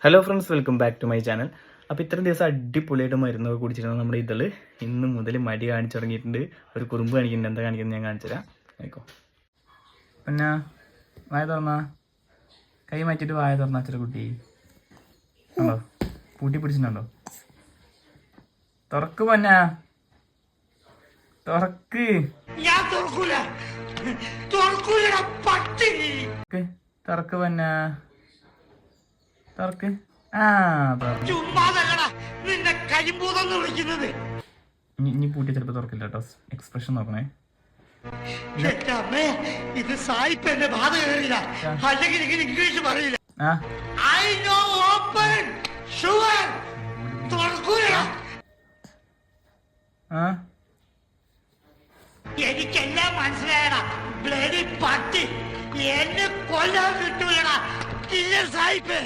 Hello friends, welcome back to my channel. അപ്പോൾ ഇത്രയും ദിവസം അടിപൊളിയായിട്ട് മരുന്നൊക്കെ കുടിച്ചിരുന്നത് നമ്മുടെ ഇതിൽ ഇന്ന് മുതൽ മടി കാണിച്ചു തുടങ്ങിയിട്ടുണ്ട്. ഒരു കുറുമ്പ് കാണിക്കുന്നുണ്ട്. എന്താ കാണിക്കുന്നത് ഞാൻ കാണിച്ചു തരാം. ആയിക്കോ. പിന്നെ വായ തുറന്നാ, കൈ മാറ്റിയിട്ട് വായ തുറന്നാ ചെറു കുട്ടി ഉണ്ടോ? പൂട്ടി പിടിച്ചിട്ടുണ്ടോ? തുറക്ക് പൊന്നാ, തുറക്ക്. തുറക്ക് പൊന്നാ, തുറക്ക്. ഇനി പൂട്ടി ചിലപ്പോ തുറക്കില്ല കേട്ടോ. എക്സ്പ്രഷൻ നോക്കണേ. ഇത് സായിപ്പ് എന്നെ ബാധ കയറില്ല, അല്ലെങ്കിൽ ഇങ്ങനെ ഇംഗ്ലീഷ് പറയില്ല. എനിക്കെല്ലാം മനസ്സിലായടാ. ബ്ലഡി പട്ടി എന്നെ കൊല്ലാൻ കിട്ടൂലടാ. ഇല്ല സായിപ്പ്.